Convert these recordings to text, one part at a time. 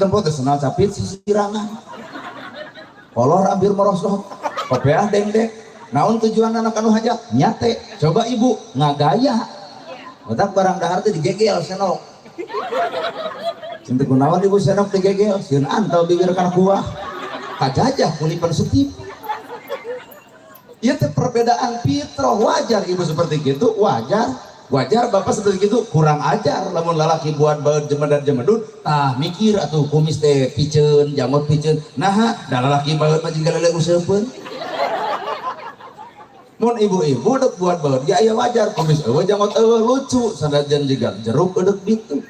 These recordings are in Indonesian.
tempat senal capit sisirangan kolor hampir merosot kopiah dengdek naon tujuan anak anu hajat nyate coba ibu ngagaya otak barang dahar teh digegel senok cinta gunawan ibu senok digegel sieun antau bibir kana kuah kajajah kulipan setip. Ieu teh perbedaan fitrah, wajar ibu seperti gitu, wajar bapak seperti itu, kurang ajar lamun lalaki buat baeud jemedan-jemedun tah mikir atuh kumis teh piceun jamot piceun nah da lalaki baeud mah jeung galele useupeun mun ibu-ibu dek buat baeud ge aya wajar kumis eueuh jamot eueuh lucu sanajan juga jeruk eudek bitu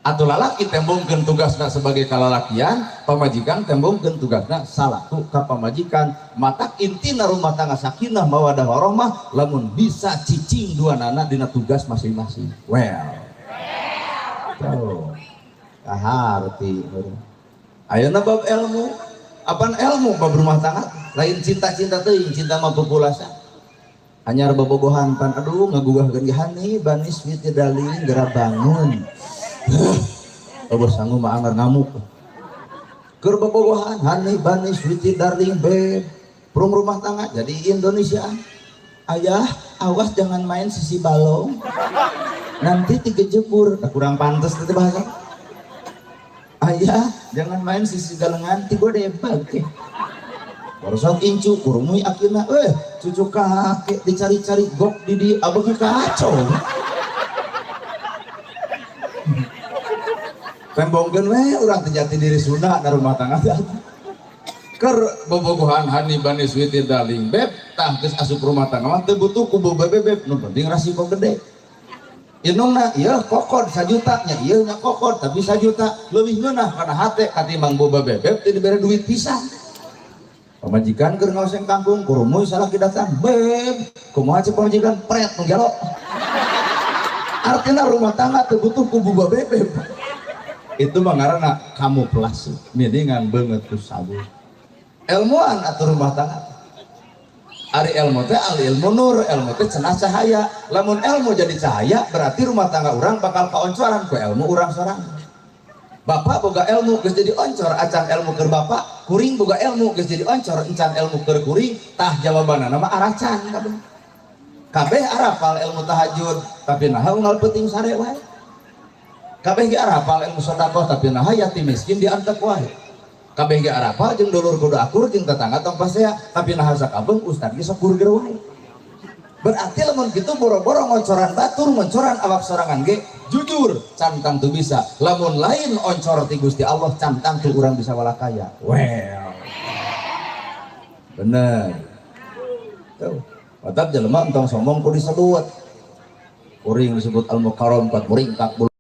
atuh lalaki tembongkeun tugasna sebagai kalalakian pamajikan tembongkeun tugasna salaku ka pamajikan matak intina rumah tangga sakinah mawadah warahmah lamun bisa cicing duanana dina tugas masing-masing well tuh kaharti ayeuna bab ilmu apaan ilmu bab rumah tangga lain cinta-cinta teuing cinta mah populasa anyar bobogohan pan aduh ngagugahkeun ge hani banis witi daling geura bangun bos sanggup mah anggar ngamuk keur bobogohan hani banis witi darling beb perung rumah tangga jadi Indonesia ayah awas jangan main sisi balong nanti digejebur kurang pantas itu bahasa ayah jangan main sisi galengan ti godebag teh barusan incu kurumui akhirnya cucu kakek dicari-cari gok di abang kacau tembongkeun we urang teh jati diri Sunda na rumah tangga keur bobogohan hani banis witi daling beb tah geus asup rumah tangga mah teu butuh kubu bebeb nu penting rasiko gede indungna ieu kokod 1 juta nya ieu nya kokod tapi 1 juta leuwih ngeunah kana hate katimbang boba bebeb teu dibere duit pisan pamajikan keur ngaoseng kangkung kurumuy salaki datang beb kumaha cek pamajikan pret nu gelo artinya rumah tangga teu butuh kubu bebeb itu mah ngaranna kamuflase mendingan beungeut ku sabu ilmuan atau rumah tangga ari ilmu teh al ilmu nur ilmu teh cenah cahaya lamun ilmu jadi cahaya berarti rumah tangga urang bakal kaoncoran ku ilmu urang sorangan bapak boga ilmu geus jadi oncor acan ilmu keur bapak kuring boga ilmu geus jadi oncor encan ilmu keur kuring tah jawabanna mah aracan kabeh arafal ilmu tahajud tapi naha unggal penting sare wae kabeh ge arafal ilmu sedekah tapi nah yatim miskin diantek wae kabeh ge arafal jeung dulur kudu akur jeung tetangga tong pasea tapi nah sakabeng ustad ge sok burger wae berarti lamun kitu boro-boro ngoncoran batur ngoncoran awak sorangan ge jujur cantang tuh bisa lamun lain oncor ti Gusti Allah cantang tuh urang bisa walakaya well bener tuh otak jelema entong sombong ku disebut kuring disebut al mukarram 4 muring 40